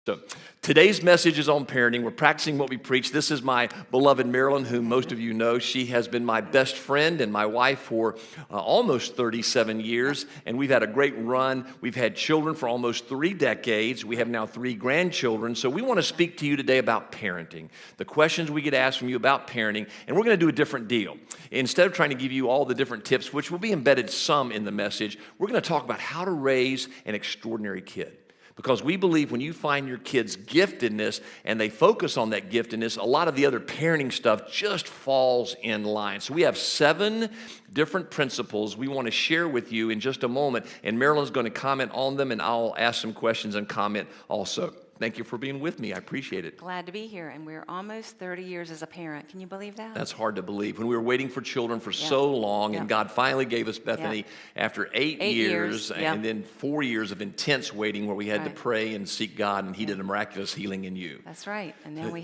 So today's message is on parenting. We're practicing what we preach. This is my beloved Marilynn, whom most of you know. She has been my best friend and my wife for almost 37 years, and we've had a great run. We've had children for almost 3 decades. We have now 3 grandchildren. So we want to speak to you today about parenting, the questions we get asked from you about parenting, and we're going to do a different deal. Instead of trying to give you all the different tips, which will be embedded some in the message, we're going to talk about how to raise an extraordinary kid. Because we believe when you find your kid's giftedness and they focus on that giftedness, a lot of the other parenting stuff just falls in line. So we have 7 different principles we want to share with you in just a moment. And Marilyn's going to comment on them, and I'll ask some questions and comment also. Thank you for being with me. I appreciate it. Glad to be here, and we're almost 30 years as a parent. Can you believe that? That's hard to believe. When we were waiting for children for so long, and God finally gave us Bethany after 8 years, and then 4 years of intense waiting where we had to pray and seek God, and He did a miraculous healing in you. That's right. And then we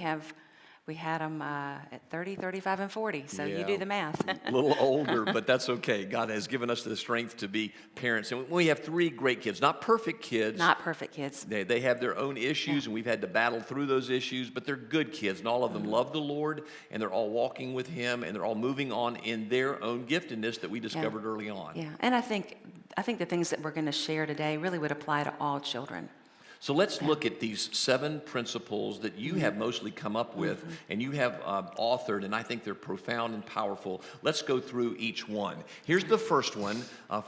had them at 30, 35, and 40, so you do the math. A little older, but that's okay. God has given us the strength to be parents. And we have 3 great kids, not perfect kids. Not perfect kids. They have their own issues, and we've had to battle through those issues, but they're good kids, and all of them love the Lord, and they're all walking with Him, and they're all moving on in their own giftedness that we discovered early on. Yeah, and I think the things that we're going to share today really would apply to all children. So let's look at these 7 principles that you have mostly come up with and you have authored, and I think they're profound and powerful. Let's go through each one. Here's the first one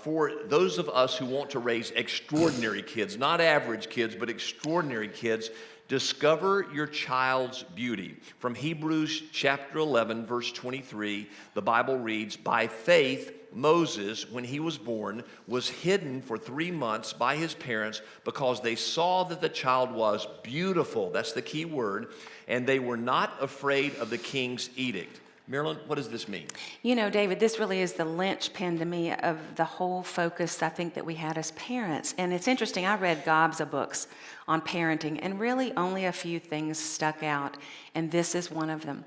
for those of us who want to raise extraordinary kids, not average kids, but extraordinary kids. Discover your child's beauty. From Hebrews chapter 11, verse 23, the Bible reads, "By faith, Moses, when he was born, was hidden for 3 months by his parents because they saw that the child was beautiful." That's the key word. "And they were not afraid of the king's edict." Marilynn, what does this mean? You know, David, this really is the linchpin to me of the whole focus I think that we had as parents. And it's interesting, I read gobs of books on parenting, and really only a few things stuck out, and this is one of them.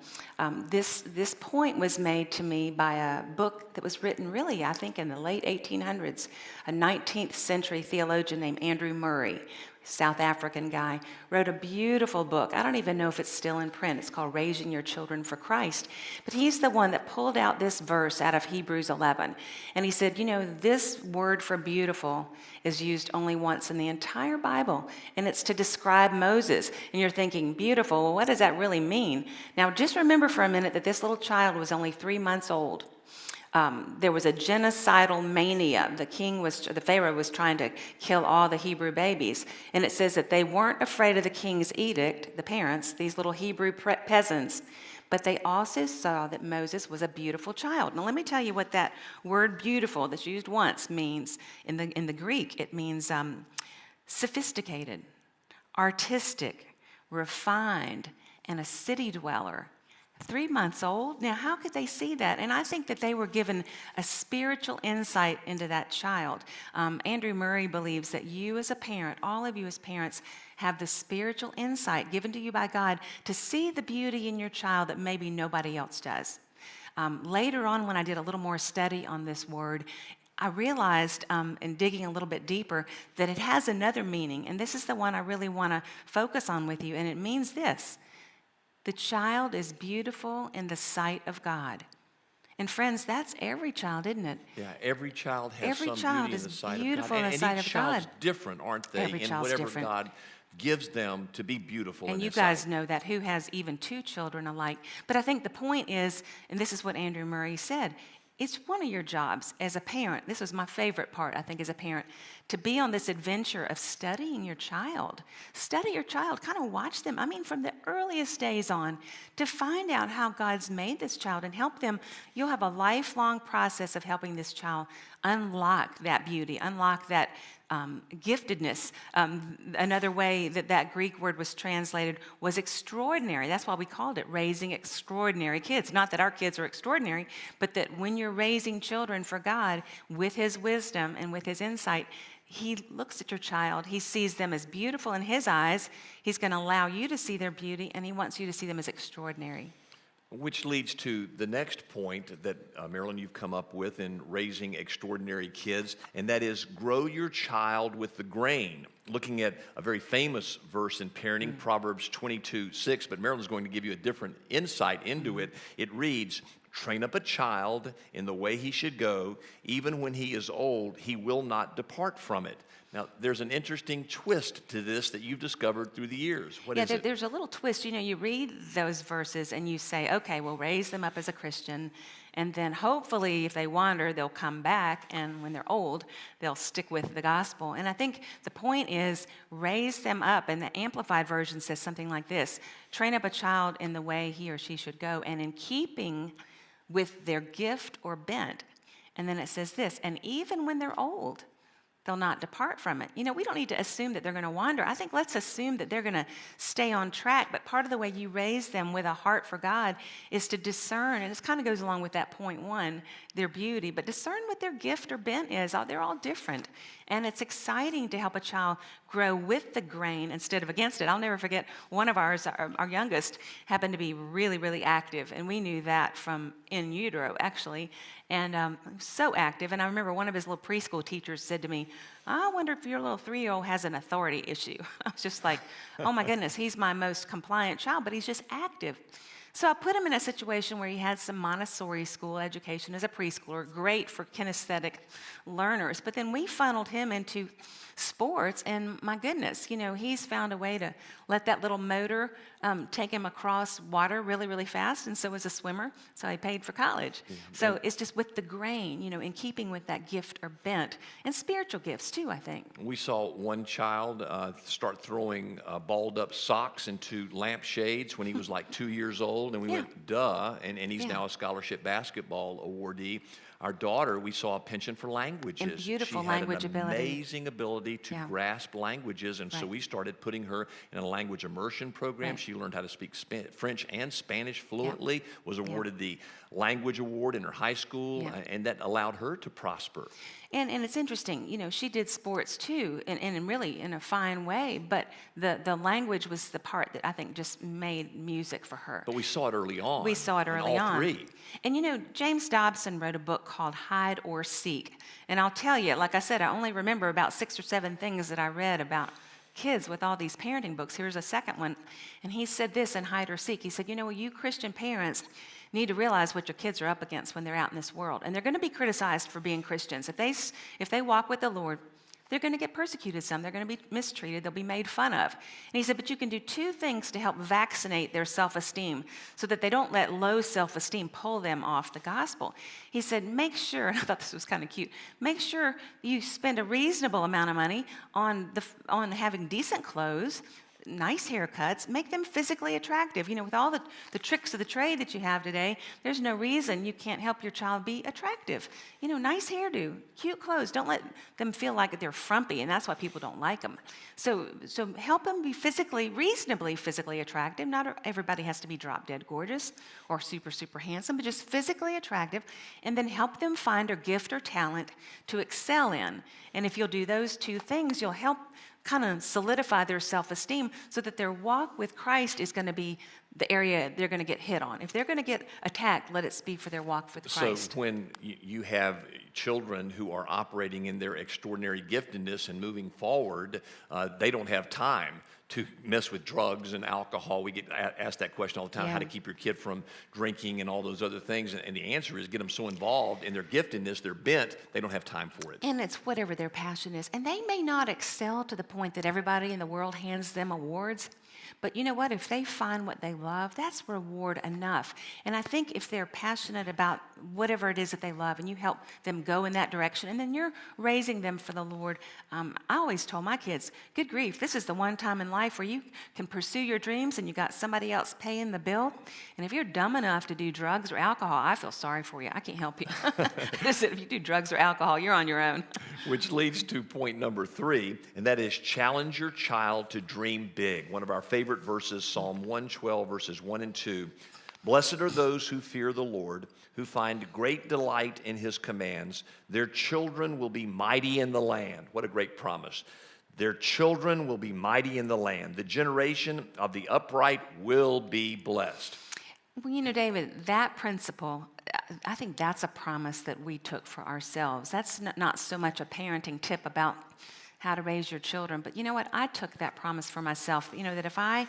This point was made to me by a book that was written really, I think, in the late 1800s. A 19th century theologian named Andrew Murray, South African guy, wrote a beautiful book. I don't even know if it's still in print. It's called Raising Your Children for Christ. But he's the one that pulled out this verse out of Hebrews 11. And he said, you know, this word for beautiful is used only once in the entire Bible, and it's to describe Moses. And you're thinking, beautiful, well, what does that really mean? Now, just remember for a minute that this little child was only 3 months old. There was a genocidal mania. The Pharaoh was trying to kill all the Hebrew babies. And it says that they weren't afraid of the king's edict, the parents, these little Hebrew peasants, but they also saw that Moses was a beautiful child. Now let me tell you what that word beautiful that's used once means in the Greek. It means sophisticated, artistic, refined, and a city dweller. 3 months old. Now, how could they see that? And I think that they were given a spiritual insight into that child. Andrew Murray believes that you as a parent, all of you as parents, have the spiritual insight given to you by God to see the beauty in your child that maybe nobody else does. Later on, when I did a little more study on this word, I realized in digging a little bit deeper that it has another meaning. And this is the one I really want to focus on with you. And it means this: the child is beautiful in the sight of God. And friends, that's every child, isn't it? Yeah, every child has every some child beauty is in the sight of God. beautiful in the sight of each child's God. different, aren't they? Every in child's whatever different. God gives them to be beautiful in And you His guys sight. know that, who has even 2 children alike. But I think the point is, and this is what Andrew Murray said, it's one of your jobs as a parent. This was my favorite part, I think, as a parent, to be on this adventure of studying your child. Study your child, kind of watch them. I mean, from the earliest days on, to find out how God's made this child and help them. You'll have a lifelong process of helping this child unlock that beauty, unlock that giftedness. Another way that Greek word was translated was extraordinary. That's why we called it raising extraordinary kids. Not that our kids are extraordinary, but that when you're raising children for God with His wisdom and with His insight, He looks at your child. He sees them as beautiful in His eyes. He's going to allow you to see their beauty, and He wants you to see them as extraordinary. Which leads to the next point that, Marilynn, you've come up with in raising extraordinary kids, and that is grow your child with the grain. looking at a very famous verse in parenting, Proverbs 22:6, but Marilyn's going to give you a different insight into it. It reads, "Train up a child in the way he should go. Even when he is old, he will not depart from it." Now, there's an interesting twist to this that you've discovered through the years. What is it? There's a little twist. You know, you read those verses and you say, okay, we'll raise them up as a Christian, and then hopefully if they wander, they'll come back, and when they're old, they'll stick with the gospel. And I think the point is raise them up, and the Amplified Version says something like this: train up a child in the way he or she should go, and in keeping with their gift or bent. And then it says this, and even when they're old, they'll not depart from it. You know, we don't need to assume that they're going to wander. I think let's assume that they're going to stay on track. But part of the way you raise them with a heart for God is to discern, and it kind of goes along with that point one, their beauty, but discern what their gift or bent is. They're all different. And it's exciting to help a child grow with the grain instead of against it. I'll never forget, one of ours, our youngest, happened to be really, really active. And we knew that from in utero, actually. And so active. And I remember one of his little preschool teachers said to me, "I wonder if your little 3-year-old has an authority issue." I was just like, oh my goodness, he's my most compliant child, but he's just active. So I put him in a situation where he had some Montessori school education as a preschooler, great for kinesthetic learners. But then we funneled him into sports, and my goodness, you know, he's found a way to let that little motor take him across water really, really fast, and so is a swimmer, so he paid for college. So it's just with the grain, you know, in keeping with that gift or bent, and spiritual gifts too, I think. We saw one child start throwing balled up socks into lampshades when he was like 2 years old, and we went, duh, and he's now a scholarship basketball awardee. Our daughter, we saw a penchant for languages. And beautiful she had language an ability. amazing ability to grasp languages, and so we started putting her in a language immersion program. She learned how to speak French and Spanish fluently, was awarded the language award in her high school, and that allowed her to prosper. And it's interesting, you know, she did sports too, and really in a fine way, but the language was the part that I think just made music for her. But we saw it early on. We saw it early in all on. three. And you know, James Dobson wrote a book called Hide or Seek. And I'll tell you, like I said, I only remember about 6 or 7 things that I read about kids with all these parenting books. Here's a second one. And he said this in Hide or Seek. He said, you know, you Christian parents need to realize what your kids are up against when they're out in this world. And they're going to be criticized for being Christians. If they walk with the Lord, they're going to get persecuted some. They're going to be mistreated. They'll be made fun of. And he said, but you can do 2 things to help vaccinate their self-esteem so that they don't let low self-esteem pull them off the gospel. He said, make sure, and I thought this was kind of cute, make sure you spend a reasonable amount of money on having decent clothes, nice haircuts, make them physically attractive. You know, with all the tricks of the trade that you have today, there's no reason you can't help your child be attractive. You know, nice hairdo, cute clothes. Don't let them feel like they're frumpy, and that's why people don't like them. So help them be reasonably physically attractive. Not everybody has to be drop dead gorgeous or super, super handsome, but just physically attractive, and then help them find a gift or talent to excel in. And if you'll do those 2 things, you'll help kind of solidify their self-esteem so that their walk with Christ is going to be the area they're going to get hit on. If they're going to get attacked, let it be for their walk with Christ. So when you have children who are operating in their extraordinary giftedness and moving forward, they don't have time to mess with drugs and alcohol. We get asked that question all the time, how to keep your kid from drinking and all those other things. And the answer is get them so involved in their giftedness, their bent, they don't have time for it. And it's whatever their passion is. And they may not excel to the point that everybody in the world hands them awards. But you know what? If they find what they love, that's reward enough. And I think if they're passionate about whatever it is that they love and you help them go in that direction, and then you're raising them for the Lord, I always told my kids, good grief, this is the one time in life where you can pursue your dreams and you got somebody else paying the bill. And if you're dumb enough to do drugs or alcohol, I feel sorry for you. I can't help you. Listen, if you do drugs or alcohol, you're on your own. Which leads to point number 3, and that is challenge your child to dream big. One of our favorite verses, Psalm 112, verses 1 and 2. Blessed are those who fear the Lord, who find great delight in his commands. Their children will be mighty in the land. What a great promise. Their children will be mighty in the land. The generation of the upright will be blessed. Well, you know, David, that principle, I think that's a promise that we took for ourselves. That's not so much a parenting tip about how to raise your children. But you know what? I took that promise for myself, that if I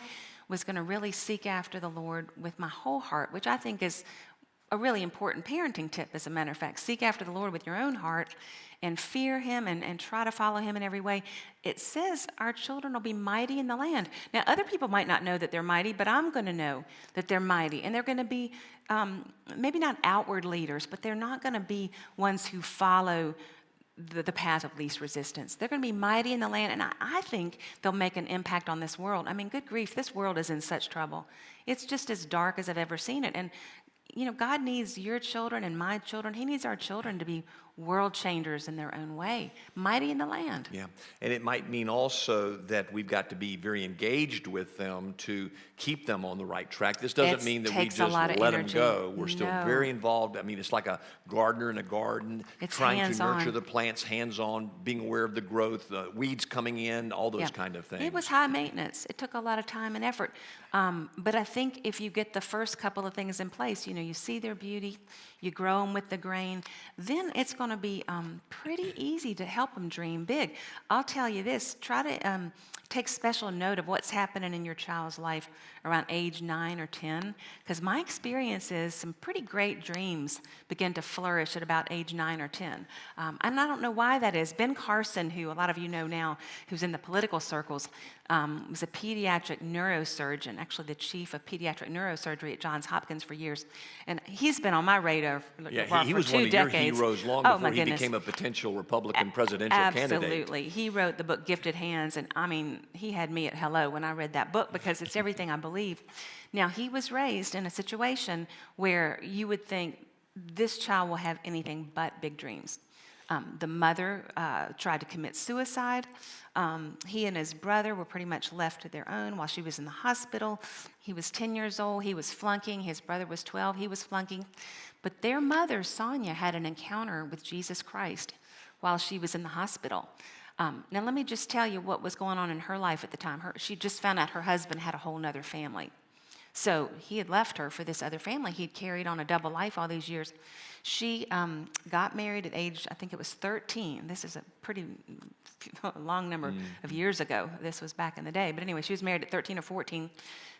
was going to really seek after the Lord with my whole heart, which I think is a really important parenting tip, as a matter of fact. Seek after the Lord with your own heart and fear him and try to follow him in every way. It says our children will be mighty in the land. Now, other people might not know that they're mighty, but I'm going to know that they're mighty. And they're going to be maybe not outward leaders, but they're not going to be ones who follow the path of least resistance. They're going to be mighty in the land, and I think they'll make an impact on this world. I mean, good grief, this world is in such trouble. It's just as dark as I've ever seen it. And God needs your children and my children. He needs our children to be world changers in their own way, mighty in the land. Yeah, and it might mean also that we've got to be very engaged with them to keep them on the right track. This doesn't mean that we just let them go. We're still very involved. I mean, it's like a gardener in a garden, trying to nurture the plants, hands-on, being aware of the growth, the weeds coming in, all those kind of things. It was high maintenance. It took a lot of time and effort. But I think if you get the first couple of things in place, you see their beauty, you grow them with the grain, then it's going to be pretty easy to help them dream big. I'll tell you this, try to take special note of what's happening in your child's life around age 9 or 10, because my experience is some pretty great dreams begin to flourish at about age 9 or 10. And I don't know why that is. Ben Carson, who a lot of you know now, who's in the political circles, was a pediatric neurosurgeon, actually the chief of pediatric neurosurgery at Johns Hopkins for years. And he's been on my radar for 2 decades. He was one of your heroes long before he became a potential Republican presidential candidate. Absolutely. He wrote the book Gifted Hands, and I mean, he had me at hello when I read that book because it's everything I believe. Now, he was raised in a situation where you would think this child will have anything but big dreams. The mother tried to commit suicide. He and his brother were pretty much left to their own while she was in the hospital. He was 10 years old. He was flunking. His brother was 12. He was flunking. But their mother, Sonia, had an encounter with Jesus Christ while she was in the hospital. Now, let me just tell you what was going on in her life at the time. She just found out her husband had a whole nother family. So he had left her for this other family. He'd carried on a double life all these years. She got married at age, I think it was 13. This is a pretty long number of years ago. This was back in the day. But anyway, she was married at 13 or 14,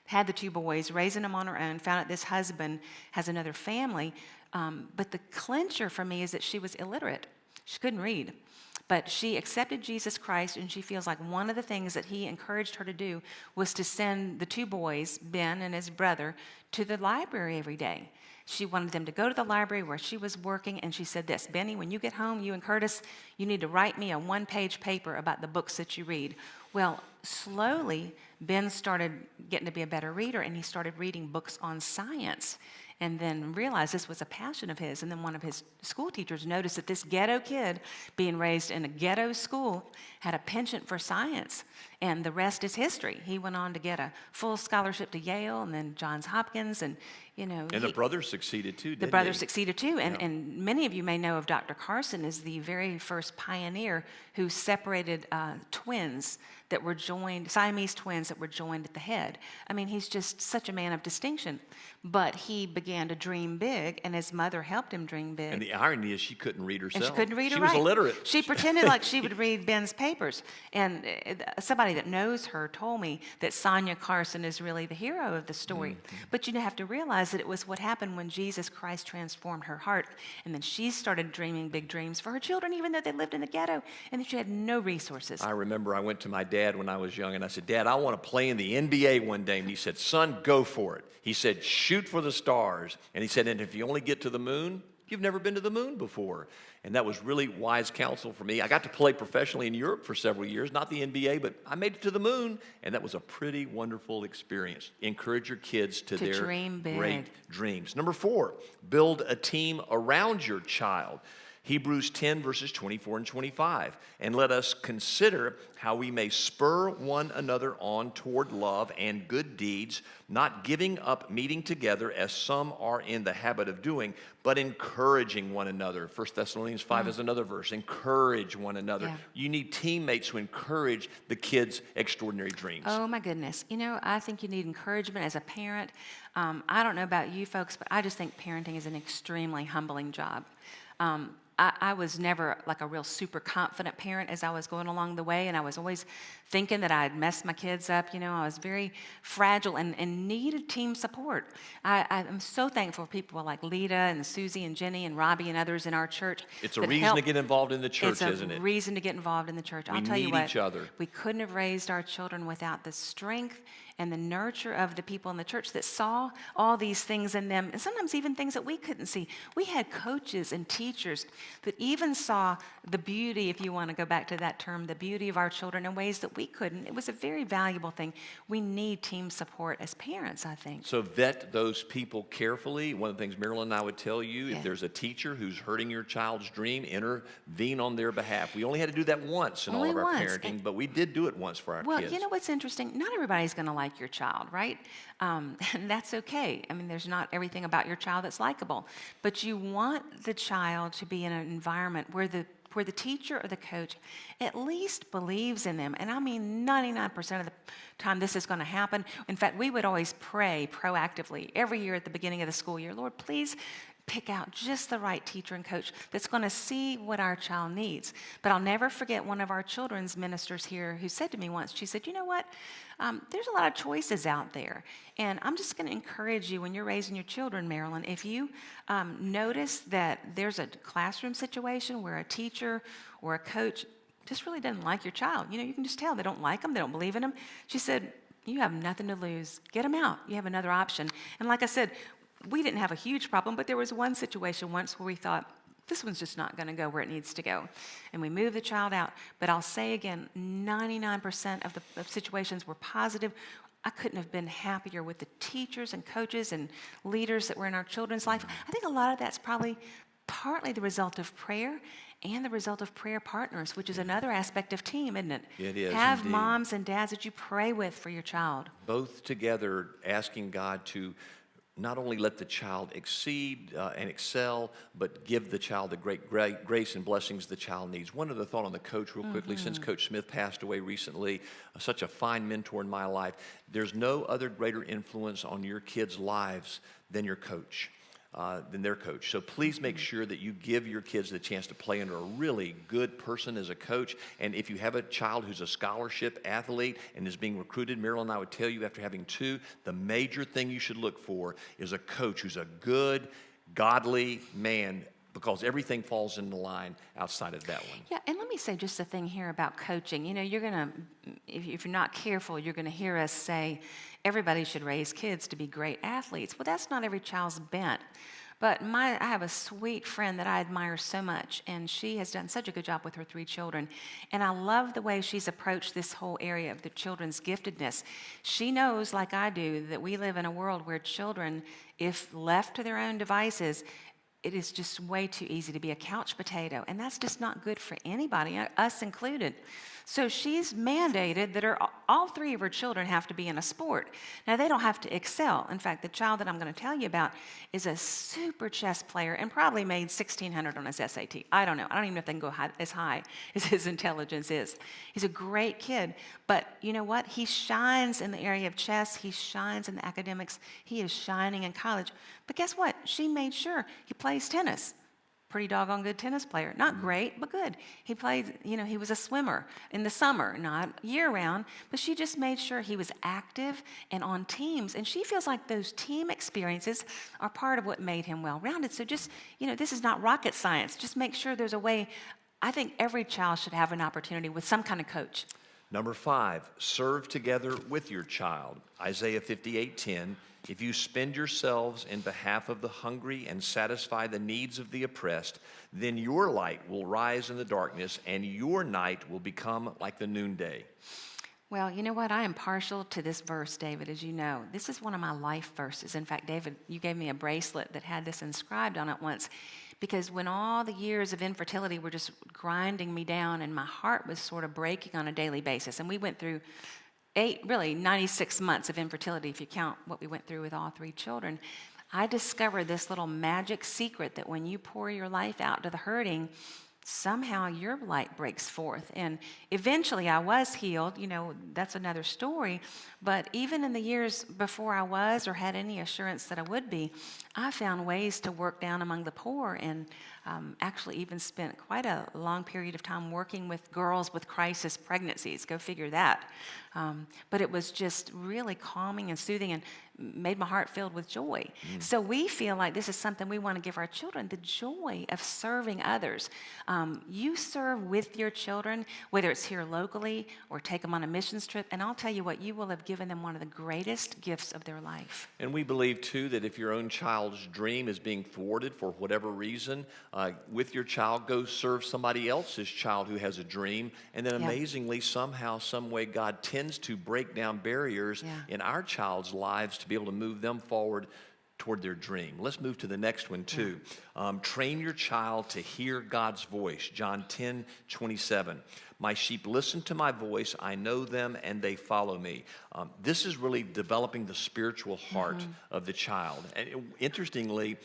had the 2 boys, raising them on her own, found out this husband has another family. But the clincher for me is that she was illiterate. She couldn't read. But she accepted Jesus Christ, and she feels like one of the things that he encouraged her to do was to send the 2 boys, Ben and his brother, to the library every day. She wanted them to go to the library where she was working, and she said this, Benny, when you get home, you and Curtis, you need to write me a 1-page paper about the books that you read. Well, slowly, Ben started getting to be a better reader, and he started reading books on science, and then realized this was a passion of his. And then one of his school teachers noticed that this ghetto kid, being raised in a ghetto school, had a penchant for science. And the rest is history. He went on to get a full scholarship to Yale and then Johns Hopkins. And, And the brother succeeded too, didn't he? The brother succeeded too. And many of you may know of Dr. Carson as the very first pioneer who separated twins that were joined, Siamese twins that were joined at the head. I mean, he's just such a man of distinction. But he began to dream big, and his mother helped him dream big. And the irony is she couldn't read herself. And she couldn't read or write. She was illiterate. She pretended like she would read Ben's papers. And somebody that knows her told me that Sonia Carson is really the hero of the story. But you have to realize that it was what happened when Jesus Christ transformed her heart. And then she started dreaming big dreams for her children, even though they lived in the ghetto, and that she had no resources. I remember I went to my dad when I was young, and I said, Dad, I want to play in the NBA one day. And he said, son, go for it. He said, shoot for the stars. And he said, and if you only get to the moon, you've never been to the moon before. And that was really wise counsel for me. I got to play professionally in Europe for several years, not the NBA, but I made it to the moon, and that was a pretty wonderful experience. Encourage your kids to their dream big. Great dreams. Number 4, build a team around your child. Hebrews 10, verses 24 and 25. And let us consider how we may spur one another on toward love and good deeds, not giving up meeting together as some are in the habit of doing, but encouraging one another. 1 Thessalonians 5 is another verse. Encourage one another. Yeah. You need teammates who encourage the kids' extraordinary dreams. Oh, my goodness. I think you need encouragement as a parent. I don't know about you folks, but I just think parenting is an extremely humbling job. I was never like a real super confident parent as I was going along the way, and I was always thinking that I'd messed my kids up. You know, I was very fragile and needed team support. I'm so thankful for people like Lita and Susie and Jenny and Robbie and others in our church. It's a that reason help. to get involved in the church, isn't It's it? a reason to get involved in the church. We I'll tell you need what, each other. we couldn't have raised our children without the strength and the nurture of the people in the church that saw all these things in them, and sometimes even things that we couldn't see. We had coaches and teachers that even saw the beauty, if you want to go back to that term, the beauty of our children in ways that we couldn't. It was a very valuable thing. We need team support as parents, I think. So vet those people carefully. One of the things Marilynn and I would tell you, Yeah. if there's a teacher who's hurting your child's dream, intervene on their behalf. We only had to do that once in all Only of our once. parenting, but we did do it once for our Well, kids. you know what's interesting? Not everybody's going to like your child, right? And that's okay. I mean, there's not everything about your child that's likable. But you want the child to be in an environment where the teacher or the coach at least believes in them. And I mean 99% of the time this is going to happen. In fact, we would always pray proactively every year at the beginning of the school year, Lord, please pick out just the right teacher and coach that's going to see what our child needs. But I'll never forget one of our children's ministers here who said to me once, she said, you know what? There's a lot of choices out there. And I'm just going to encourage you when you're raising your children, Marilynn, if you notice that there's a classroom situation where a teacher or a coach just really doesn't like your child, you know, you can just tell they don't like them, they don't believe in them. She said, you have nothing to lose. Get them out. You have another option. And like I said, we didn't have a huge problem, but there was one situation once where we thought, this one's just not going to go where it needs to go. And we moved the child out. But I'll say again, 99% of the situations were positive. I couldn't have been happier with the teachers and coaches and leaders that were in our children's life. I think a lot of that's probably partly the result of prayer and the result of prayer partners, which is another aspect of team, isn't it? It is, Have indeed. moms and dads that you pray with for your child. Both together asking God to not only let the child exceed and excel, but give the child the great grace and blessings the child needs. One other thought on the coach real quickly, since Coach Smith passed away recently, such a fine mentor in my life. There's no other greater influence on your kids' lives than your coach. Than their coach. So please make sure that you give your kids the chance to play under a really good person as a coach. And if you have a child who's a scholarship athlete and is being recruited, Marilynn and I would tell you after having two, the major thing you should look for is a coach who's a good, godly man, because everything falls into line outside of that one. Yeah, and let me say just a thing here about coaching. You know, you're going to, if you're not careful, you're going to hear us say everybody should raise kids to be great athletes. Well, that's not every child's bent. But I have a sweet friend that I admire so much, and she has done such a good job with her 3 children. And I love the way she's approached this whole area of the children's giftedness. She knows, like I do, that we live in a world where children, if left to their own devices, it is just way too easy to be a couch potato, and that's just not good for anybody, us included. So she's mandated that all 3 of her children have to be in a sport. Now, they don't have to excel. In fact, the child that I'm going to tell you about is a super chess player and probably made 1,600 on his SAT. I don't know. I don't even know if they can go as high as his intelligence is. He's a great kid, but you know what? He shines in the area of chess. He shines in the academics. He is shining in college. But guess what? She made sure he plays tennis. Pretty doggone good tennis player. Not great, but good. He played, you know, he was a swimmer in the summer, not year-round, but she just made sure he was active and on teams. And she feels like those team experiences are part of what made him well-rounded. So just, you know, this is not rocket science. Just make sure there's a way. I think every child should have an opportunity with some kind of coach. Number 5, serve together with your child. Isaiah 58:10. If you spend yourselves in behalf of the hungry and satisfy the needs of the oppressed, then your light will rise in the darkness and your night will become like the noonday. Well, you know what? I am partial to this verse, David, as you know. This is one of my life verses. In fact, David, you gave me a bracelet that had this inscribed on it once, because when all the years of infertility were just grinding me down and my heart was sort of breaking on a daily basis, and we went through 96 months of infertility, if you count what we went through with all 3 children, I discovered this little magic secret that when you pour your life out to the hurting, somehow your light breaks forth. And eventually I was healed. That's another story. But even in the years before I was or had any assurance that I would be, I found ways to work down among the poor, and actually even spent quite a long period of time working with girls with crisis pregnancies. Go figure that. But it was just really calming and soothing and made my heart filled with joy. So we feel like this is something we want to give our children, the joy of serving others. You serve with your children, whether it's here locally or take them on a missions trip, and I'll tell you what, you will have given them one of the greatest gifts of their life. And we believe, too, that if your own child's dream is being thwarted for whatever reason, with your child, go serve somebody else's child who has a dream. And then amazingly, somehow, some way, God tends to break down barriers in our child's lives to be able to move them forward toward their dream. Let's move to the next one, too. Train your child to hear God's voice. John 10:27. My sheep listen to my voice. I know them and they follow me. This is really developing the spiritual heart of the child. And interestingly,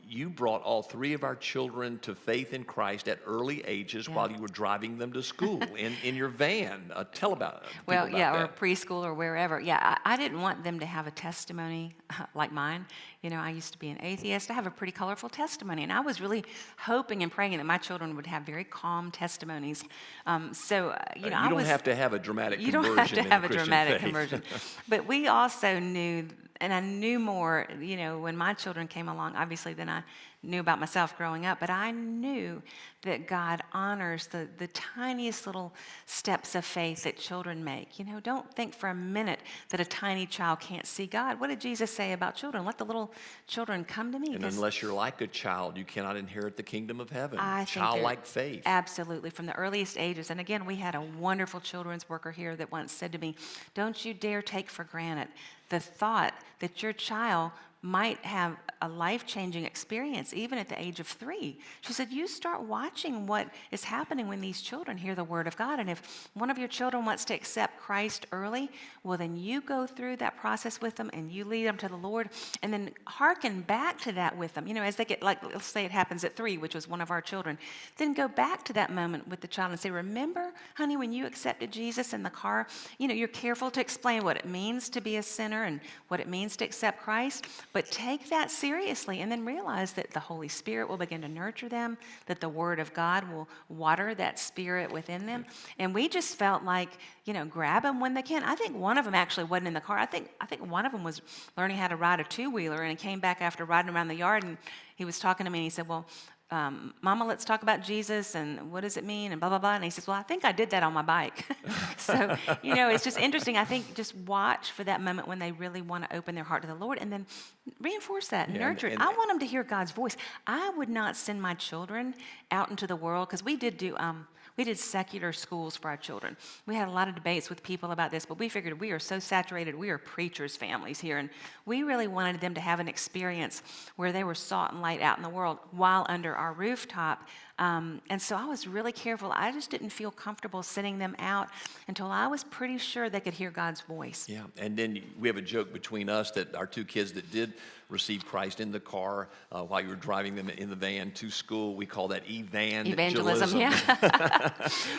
you brought all three of our children to faith in Christ at early ages while you were driving them to school in your van. Tell about Well, about yeah, that. or preschool or wherever. Yeah, I didn't want them to have a testimony like mine. I used to be an atheist. I have a pretty colorful testimony, and I was really hoping and praying that my children would have very calm testimonies. You don't have to have a dramatic You conversion. don't have to in the have a Christian dramatic faith. conversion. But we also knew, and I knew more, when my children came along, obviously, than I knew about myself growing up. But I knew that God honors the tiniest little steps of faith that children make. Don't think for a minute that a tiny child can't see God. What did Jesus say about children? Let the little children come to me. And unless you're like a child, you cannot inherit the kingdom of heaven. I think Childlike faith. Absolutely, from the earliest ages. And again, we had a wonderful children's worker here that once said to me, don't you dare take for granted the thought that your child might have a life-changing experience even at the age of 3. She said, you start watching what is happening when these children hear the word of God. And if one of your children wants to accept Christ early, well, then you go through that process with them and you lead them to the Lord, and then hearken back to that with them. As they get, like, let's say it happens at 3, which was one of our children, then go back to that moment with the child and say, remember, honey, when you accepted Jesus in the car, you're careful to explain what it means to be a sinner and what it means to accept Christ. But take that seriously, and then realize that the Holy Spirit will begin to nurture them, that the Word of God will water that spirit within them. And we just felt like, grab them when they can. I think one of them actually wasn't in the car. I think one of them was learning how to ride a two-wheeler, and he came back after riding around the yard, and he was talking to me, and he said, well, Mama, let's talk about Jesus and what does it mean and blah, blah, blah. And he says, well, I think I did that on my bike. So, it's just interesting. I think just watch for that moment when they really want to open their heart to the Lord, and then reinforce that, nurture it. I want them to hear God's voice. I would not send my children out into the world, because we did secular schools for our children. We had a lot of debates with people about this, but we figured we are so saturated. We are preachers' families here, and we really wanted them to have an experience where they were salt and light out in the world while under our rooftop. And so I was really careful. I just didn't feel comfortable sending them out until I was pretty sure they could hear God's voice. Yeah, and then we have a joke between us that our 2 kids that did receive Christ in the car while you were driving them in the van to school, we call that evangelism. Yeah.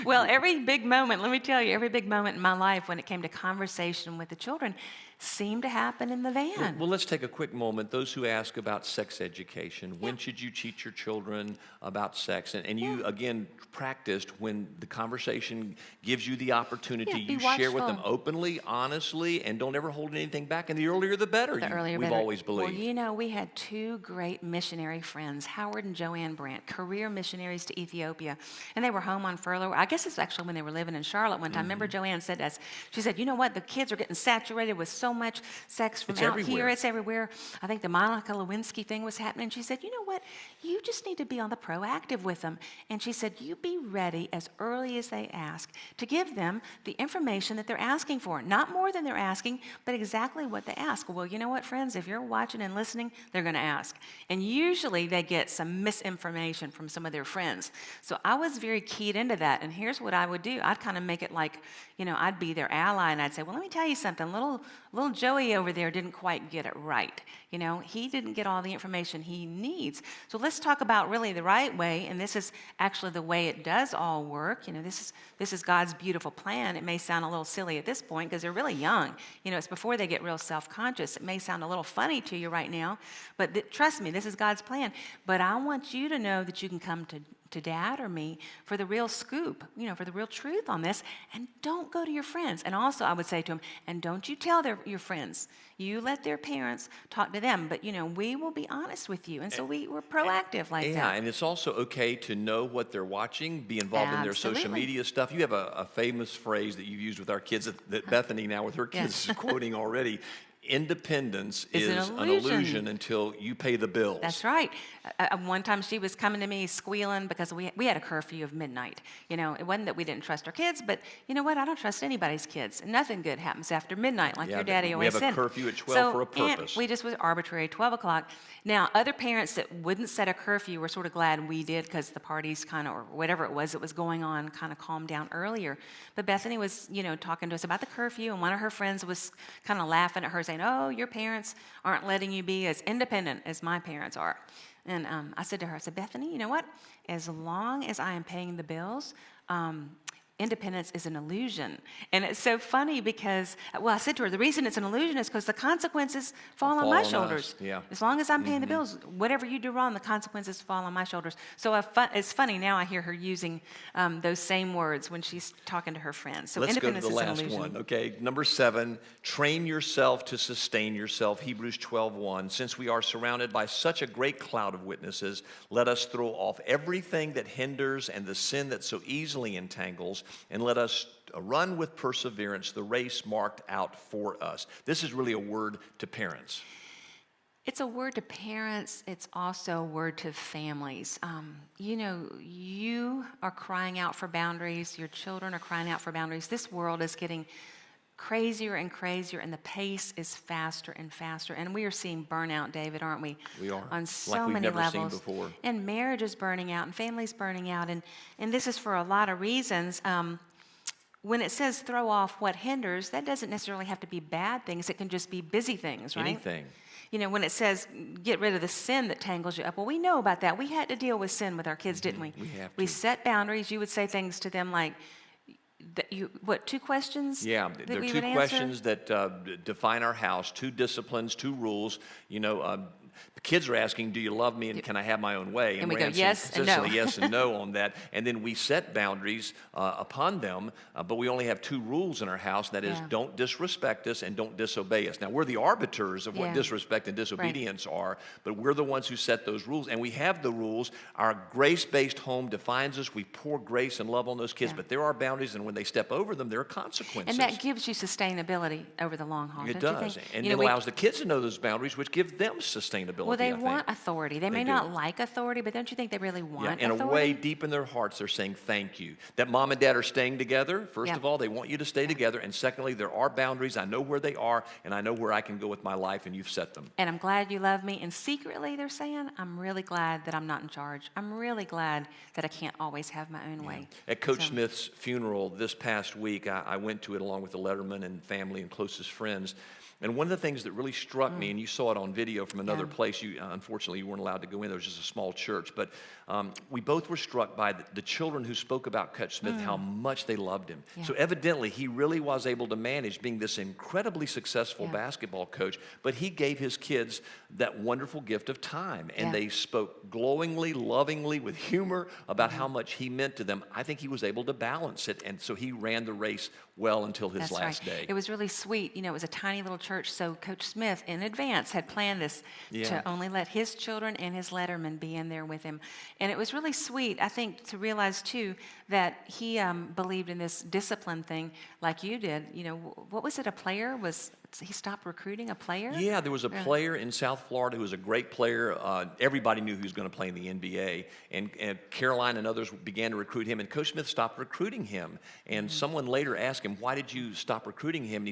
Well, every big moment, let me tell you, every big moment in my life when it came to conversation with the children seemed to happen in the van. Well, let's take a quick moment. Those who ask about sex education, when should you teach your children about sex? And you, again, practiced when the conversation gives you the opportunity. You share with them openly, honestly, and don't ever hold anything back. And the earlier the better, we've always believed. Well, we had 2 great missionary friends, Howard and Joanne Brandt, career missionaries to Ethiopia. And they were home on furlough. I guess it's actually when they were living in Charlotte one time. Remember Joanne said to us, she said, you know what, the kids are getting saturated with so much sex from out here. It's everywhere. I think the Monica Lewinsky thing was happening. She said, you know what, you just need to be on the proactive with them. And she said, you be ready as early as they ask to give them the information that they're asking for. Not more than they're asking, but exactly what they ask. Well, you know what, friends, if you're watching and listening, they're going to ask. And usually they get some misinformation from some of their friends. So I was very keyed into that. And here's what I would do. I'd kind of make it like, I'd be their ally, and I'd say, well, let me tell you something. Little little Joey over there didn't quite get it right. He didn't get all the information he needs. So let's talk about really the right way, and this is actually the way it does all work. This is God's beautiful plan. It may sound a little silly at this point because they're really young. It's before they get real self-conscious. It may sound a little funny to you right now, but trust me, this is God's plan. But I want you to know that you can come to Dad or me for the real scoop, for the real truth on this, and don't go to your friends. And also I would say to them, and don't you tell your friends. You let their parents talk to them, but we will be honest with you. And so we're proactive like that. Yeah, and it's also okay to know what they're watching, be involved in their social media stuff. You have a famous phrase that you've used with our kids that Bethany now with her kids is quoting already. Independence is an illusion until you pay the bills. That's right. One time she was coming to me squealing because we had a curfew of midnight. It wasn't that we didn't trust our kids, but you know what? I don't trust anybody's kids. Nothing good happens after midnight, like your daddy always said. We have a curfew at 12 for a purpose. We just was arbitrary, 12 o'clock. Now, other parents that wouldn't set a curfew were sort of glad we did because the parties kind of, or whatever it was that was going on, kind of calmed down earlier. But Bethany was, talking to us about the curfew, and one of her friends was kind of laughing at her, saying, "Oh, your parents aren't letting you be as independent as my parents are." And I said to her, Bethany, you know what? As long as I am paying the bills, independence is an illusion. And it's so funny because, I said to her, the reason it's an illusion is because the consequences fall on my shoulders. Yeah. As long as I'm paying the bills, whatever you do wrong, the consequences fall on my shoulders. So it's funny now I hear her using those same words when she's talking to her friends. So let's independence go to the is last an illusion. one. Okay, number 7, train yourself to sustain yourself. Hebrews 12:1. Since we are surrounded by such a great cloud of witnesses, let us throw off everything that hinders and the sin that so easily entangles, and let us run with perseverance the race marked out for us. This is really a word to parents. It's a word to parents. It's also a word to families. You are crying out for boundaries. Your children are crying out for boundaries. This world is getting crazier and crazier, and the pace is faster and faster. And we are seeing burnout, David, aren't we? We are. On so like we've many never levels. seen before. And marriage is burning out, and families burning out, and this is for a lot of reasons. When it says throw off what hinders, that doesn't necessarily have to be bad things. It can just be busy things, right? Anything. When it says get rid of the sin that tangles you up, well, we know about that. We had to deal with sin with our kids, didn't we? We have to. We set boundaries. You would say things to them like, 2 questions? Yeah, there are 2 questions that define our house, 2 disciplines, 2 rules. The kids are asking, do you love me and can I have my own way? And we we're go, yes and no. yes and no on that. And then we set boundaries upon them, but we only have 2 rules in our house. And that is, don't disrespect us and don't disobey us. Now, we're the arbiters of what disrespect and disobedience are, but we're the ones who set those rules. And we have the rules. Our grace-based home defines us. We pour grace and love on those kids, but there are boundaries, and when they step over them, there are consequences. And that gives you sustainability over the long haul, It don't does. you think? And it allows the kids to know those boundaries, which give them sustainability. Well, they want authority. They may not like authority, but don't you think they really want authority? In a way, deep in their hearts, they're saying thank you. That mom and dad are staying together. First of all, they want you to stay together. And secondly, there are boundaries. I know where they are, and I know where I can go with my life, and you've set them. And I'm glad you love me. And secretly, they're saying, I'm really glad that I'm not in charge. I'm really glad that I can't always have my own way. At Coach Smith's funeral this past week, I went to it along with the Letterman and family and closest friends. And one of the things that really struck me, and you saw it on video from another place, unfortunately you weren't allowed to go in, there was just a small church, but we both were struck by the children who spoke about Coach Smith, how much they loved him. So evidently he really was able to manage being this incredibly successful basketball coach, but he gave his kids that wonderful gift of time, and they spoke glowingly, lovingly, with humor about how much he meant to them. I think he was able to balance it, and so he ran the race well until his last day. It was really sweet. It was a tiny little church, so Coach Smith in advance had planned this to only let his children and his Letterman be in there with him. And it was really sweet, I think, to realize too that he believed in this discipline thing like you did. What was it, a player? He stopped recruiting a player? Yeah, there was a player in South Florida who was a great player. Everybody knew he was going to play in the NBA. And Caroline and others began to recruit him, and Coach Smith stopped recruiting him. And someone later asked him, why did you stop recruiting him? And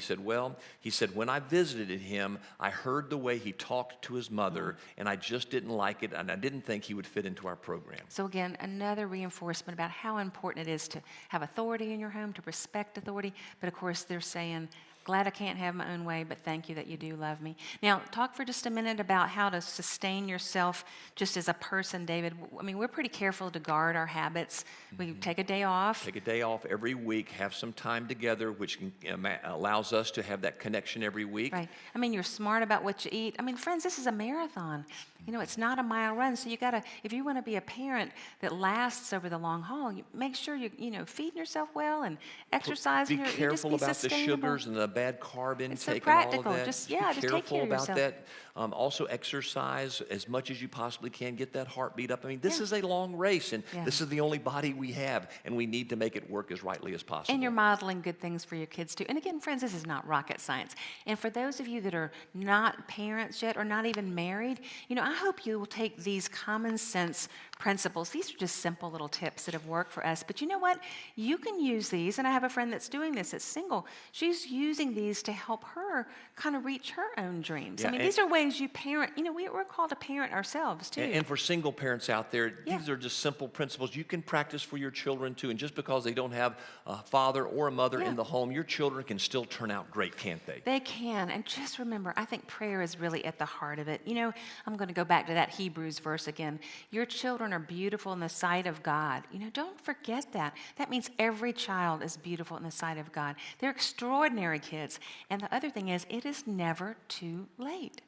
he said, when I visited him, I heard the way he talked to his mother, and I just didn't like it, and I didn't think he would fit into our program. So again, another reinforcement about how important it is to have authority in your home, to respect authority. But of course, they're saying, glad I can't have my own way, but thank you that you do love me. Now, talk for just a minute about how to sustain yourself just as a person, David. I mean, we're pretty careful to guard our habits. We take a day off. Take a day off every week, have some time together, which allows us to have that connection every week. Right. I mean, you're smart about what you eat. I mean, friends, this is a marathon. You know, it's not a mile run. So you got to, if you want to be a parent that lasts over the long haul, you make sure you feeding yourself well and exercising. Be careful about the sugars and the bad carb intake It's so and all practical. of that. Just be take careful care of about yourself. that. Also exercise as much as you possibly can. Get that heartbeat up. I mean, this Yeah. is a long race, and Yeah. this is the only body we have, and we need to make it work as rightly as possible. And you're modeling good things for your kids too. And again, friends, this is not rocket science. And for those of you that are not parents yet or not even married, I hope you will take these common sense principles. These are just simple little tips that have worked for us. But you know what? You can use these, and I have a friend that's doing this, that's single. She's using these to help her kind of reach her own dreams. Yeah, I mean, these are ways you parent. We're called to parent ourselves too. And for single parents out there, Yeah. these are just simple principles you can practice for your children too. And just because they don't have a father or a mother Yeah. in the home, your children can still turn out great, can't they? They can. And just remember, I think prayer is really at the heart of it. I'm going to go back to that Hebrews verse again. Your children are beautiful in the sight of God. Don't forget that. That means every child is beautiful in the sight of God. They're extraordinary kids. And the other thing is, it is never too late.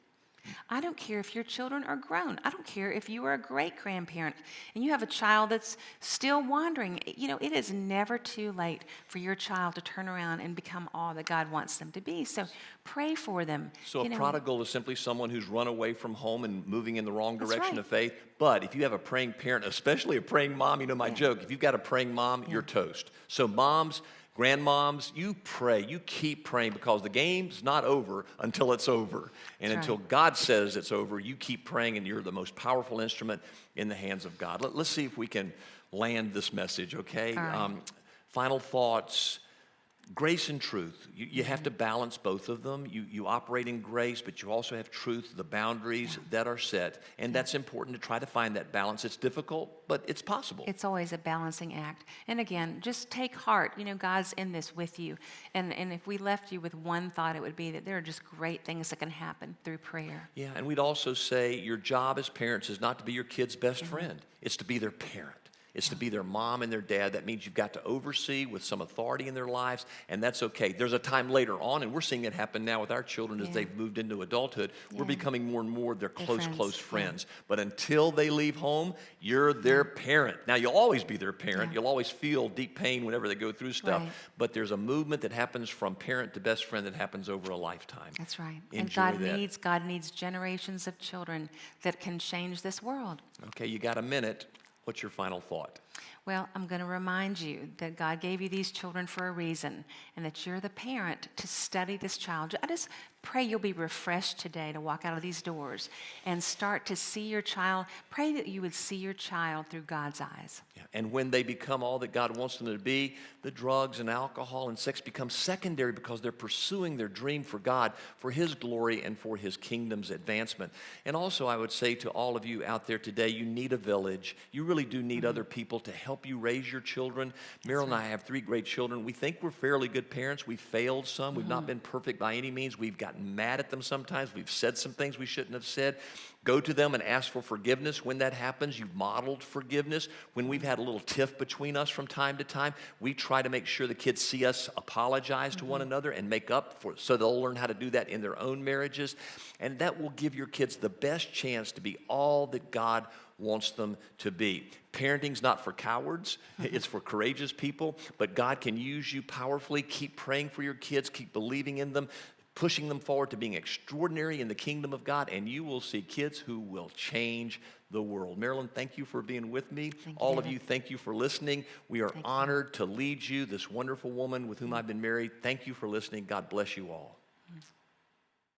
I don't care if your children are grown. I don't care if you are a great grandparent and you have a child that's still wandering. It is never too late for your child to turn around and become all that God wants them to be. So pray for them. So a prodigal is simply someone who's run away from home and moving in the wrong That's direction right. of faith. But if you have a praying parent, especially a praying mom, my joke, if you've got a praying mom, you're toast. So moms, grandmoms, you pray. You keep praying because the game's not over until it's over. And That's until right. God says it's over, you keep praying, and you're the most powerful instrument in the hands of God. Let's see if we can land this message, okay? All right. Final thoughts. Grace and truth. You have to balance both of them. You operate in grace, but you also have truth, the boundaries that are set. And that's important to try to find that balance. It's difficult, but it's possible. It's always a balancing act. And again, just take heart. God's in this with you. And if we left you with one thought, it would be that there are just great things that can happen through prayer. Yeah, and we'd also say your job as parents is not to be your kid's best friend. It's to be their parent. It's to be their mom and their dad. That means you've got to oversee with some authority in their lives, and that's okay. There's a time later on, and we're seeing it happen now with our children as they've moved into adulthood. We're becoming more and more their close friends. But until they leave home, you're their parent. Now, you'll always be their parent. Yeah. You'll always feel deep pain whenever they go through stuff. Right. But there's a movement that happens from parent to best friend that happens over a lifetime. That's right. Enjoy and that. God needs generations of children that can change this world. Okay, you got a minute. What's your final thought? Well, I'm going to remind you that God gave you these children for a reason and that you're the parent to study this child. I just pray you'll be refreshed today to walk out of these doors and start to see your child. Pray that you would see your child through God's eyes. Yeah. And when they become all that God wants them to be, the drugs and alcohol and sex become secondary because they're pursuing their dream for God, for His glory and for His kingdom's advancement. And also, I would say to all of you out there today, you need a village. You really do need other people to help you raise your children. Meryl and I have 3 great children. We think we're fairly good parents. We've failed some. We've not been perfect by any means. We've gotten mad at them sometimes. We've said some things we shouldn't have said. Go to them and ask for forgiveness. When that happens, you've modeled forgiveness. When we've had a little tiff between us from time to time, we try to make sure the kids see us apologize to one another and make up for it, so they'll learn how to do that in their own marriages. And that will give your kids the best chance to be all that God wants them to be. Parenting's not for cowards. It's for courageous people. But God can use you powerfully. Keep praying for your kids. Keep believing in them. Pushing them forward to being extraordinary in the kingdom of God, and you will see kids who will change the world. Marilynn, thank you for being with me. All of you, thank you for listening. We are honored to lead you, this wonderful woman with whom I've been married. Thank you for listening. God bless you all.